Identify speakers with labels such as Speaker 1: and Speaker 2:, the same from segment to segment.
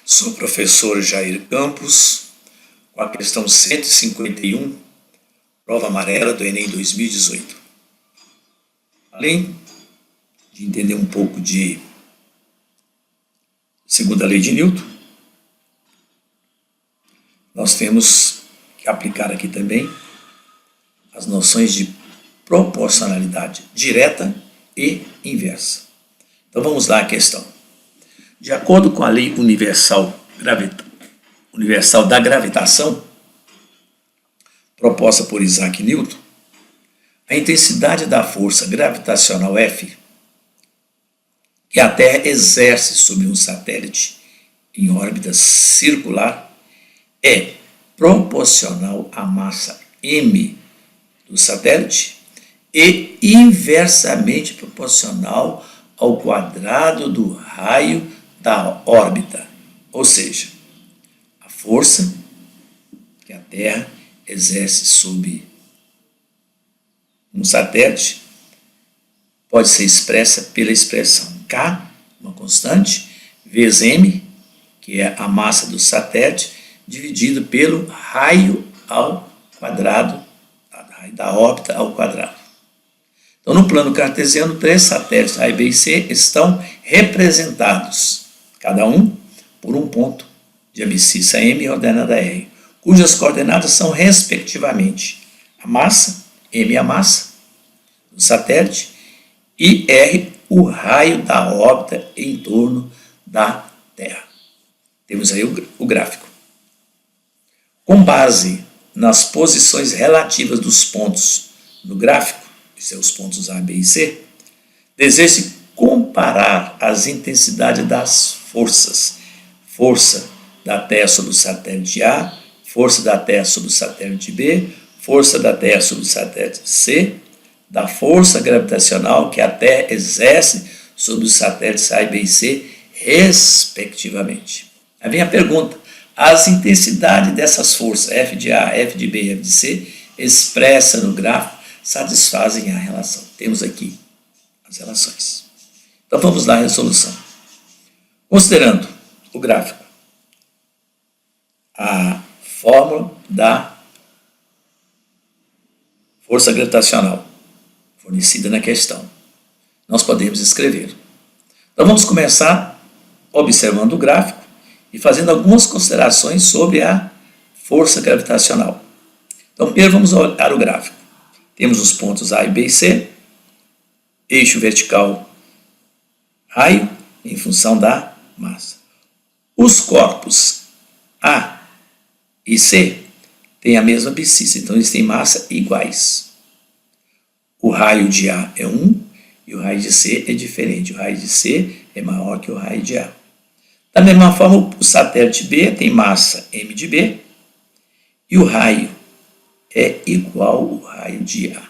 Speaker 1: Sou o professor Jair Campos, com a questão 151, prova amarela do Enem 2018. Além de entender um pouco de segunda lei de Newton, nós temos que aplicar aqui também as noções de proporcionalidade direta e inversa. Então vamos lá à questão. De acordo com a lei universal da gravitação, proposta por Isaac Newton, a intensidade da força gravitacional F que a Terra exerce sobre um satélite em órbita circular é proporcional à massa m do satélite e inversamente proporcional ao quadrado do raio da órbita, ou seja, a força que a Terra exerce sobre um satélite pode ser expressa pela expressão K, uma constante, vezes m, que é a massa do satélite, dividido pelo raio ao quadrado, raio da órbita ao quadrado. Então, no plano cartesiano, três satélites A, B e C estão representados, cada um por um ponto de abscissa M e ordenada R, cujas coordenadas são, respectivamente, a massa, M a massa do satélite, e R o raio da órbita em torno da Terra. Temos aí o gráfico. Com base nas posições relativas dos pontos no gráfico, seus pontos A, B e C, deseja-se comparar as intensidades das forças. Força da Terra sobre o satélite A, força da Terra sobre o satélite B, força da Terra sobre o satélite C, da força gravitacional que a Terra exerce sobre os satélites A, B e C, respectivamente. Aí vem a pergunta: as intensidades dessas forças, F de A, F de B e F de C, expressas no gráfico, satisfazem a relação. Temos aqui as relações. Então vamos lá à resolução. Considerando o gráfico, a fórmula da força gravitacional fornecida na questão, nós podemos escrever. Então vamos começar observando o gráfico e fazendo algumas considerações sobre a força gravitacional. Então primeiro vamos olhar o gráfico. Temos os pontos A, B e C, eixo vertical raio em função da massa. Os corpos A e C têm a mesma abscissa, então eles têm massa iguais. O raio de A é 1 e o raio de C é diferente. O raio de C é maior que o raio de A. Da mesma forma, o satélite B tem massa m de B e o raio é igual ao raio de A.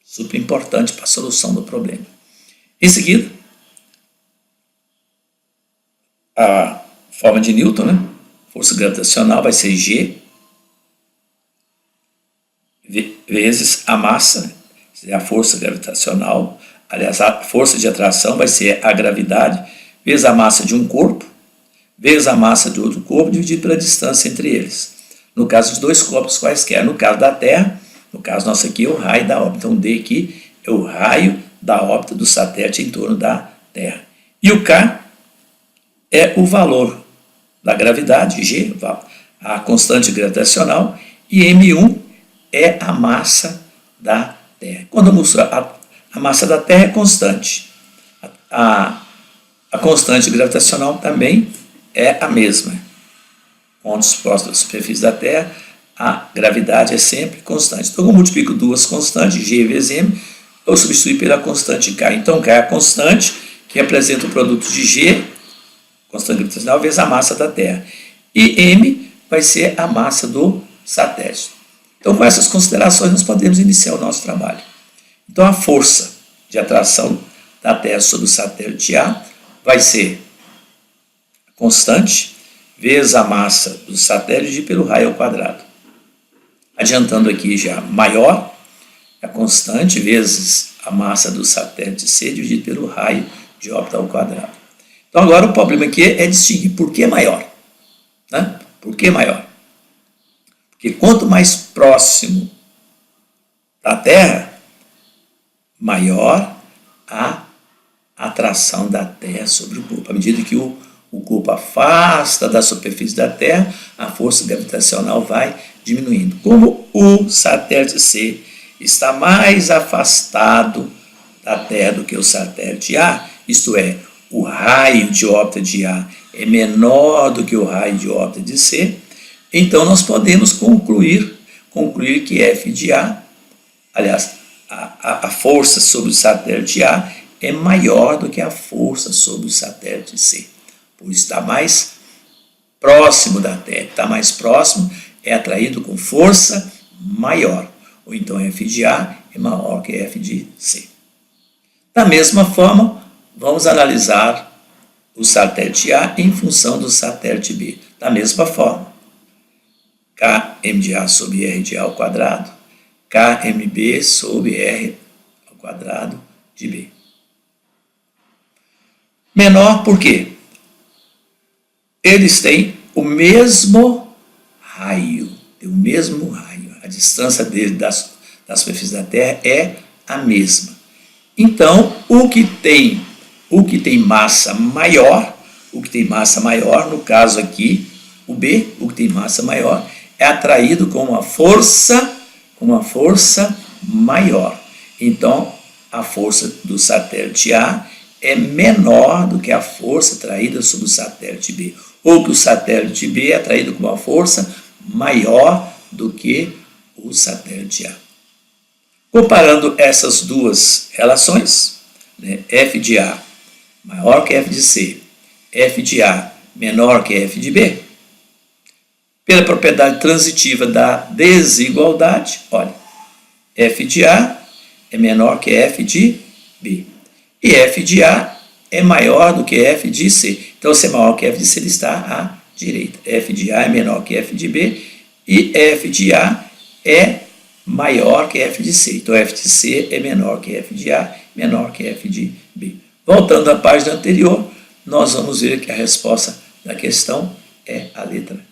Speaker 1: Super importante para a solução do problema. Em seguida, a forma de Newton, né? Força gravitacional vai ser G vezes a massa, a força gravitacional. Aliás, a força de atração vai ser a gravidade vezes a massa de um corpo, vezes a massa de outro corpo, dividido pela distância entre eles. No caso de dois corpos quaisquer, no caso da Terra, no caso nosso aqui é o raio da órbita. Então, D aqui é o raio da órbita do satélite em torno da Terra. E o K é o valor da gravidade, G, a constante gravitacional, e M1 é a massa da Terra. Quando a massa da Terra é constante, a constante gravitacional também é a mesma. Pontos próximos da superfície da Terra, a gravidade é sempre constante. Então, eu multiplico duas constantes, G vezes M, eu substituo pela constante K. Então, K é a constante que representa o produto de G, constante gravitacional, vezes a massa da Terra. E M vai ser a massa do satélite. Então, com essas considerações, nós podemos iniciar o nosso trabalho. Então, a força de atração da Terra sobre o satélite A vai ser constante vezes a massa do satélite pelo raio ao quadrado. Adiantando aqui já, maior é a constante vezes a massa do satélite C dividido pelo raio de órbita ao quadrado. Então agora o problema aqui é distinguir por que maior. né? Por que maior? Porque quanto mais próximo da Terra, maior a atração da Terra sobre o corpo. À medida que o corpo afasta da superfície da Terra, a força gravitacional vai diminuindo. Como o satélite C está mais afastado da Terra do que o satélite A, isto é, o raio de órbita de A é menor do que o raio de órbita de C, então nós podemos concluir que F de A, aliás, a força sobre o satélite A é maior do que a força sobre o satélite C, por estar mais próximo da Terra. Está mais próximo, é atraído com força maior, ou então F de A é maior que F de C. Da mesma forma, vamos analisar o satélite A em função do satélite B. Da mesma forma, Km de A sobre R de A ao quadrado, Kmb sobre R ao quadrado de B. Menor por quê? Eles têm o mesmo raio, a distância dele da superfície da Terra é a mesma. Então, o que tem massa maior, no caso aqui, o B, o que tem massa maior, é atraído com uma força maior. Então, a força do satélite A é menor do que a força atraída sobre o satélite B, ou que o satélite B é atraído com uma força maior do que o satélite A. Comparando essas duas relações, né, F de A maior que F de C, F de A menor que F de B, pela propriedade transitiva da desigualdade, olha, F de A é menor que F de B. E F de A é maior do que F de C. Então, se é maior que F de C, ele está à direita. F de A é menor que F de B e F de A é maior que F de C. Então, F de C é menor que F de A, menor que F de B. Voltando à página anterior, nós vamos ver que a resposta da questão é a letra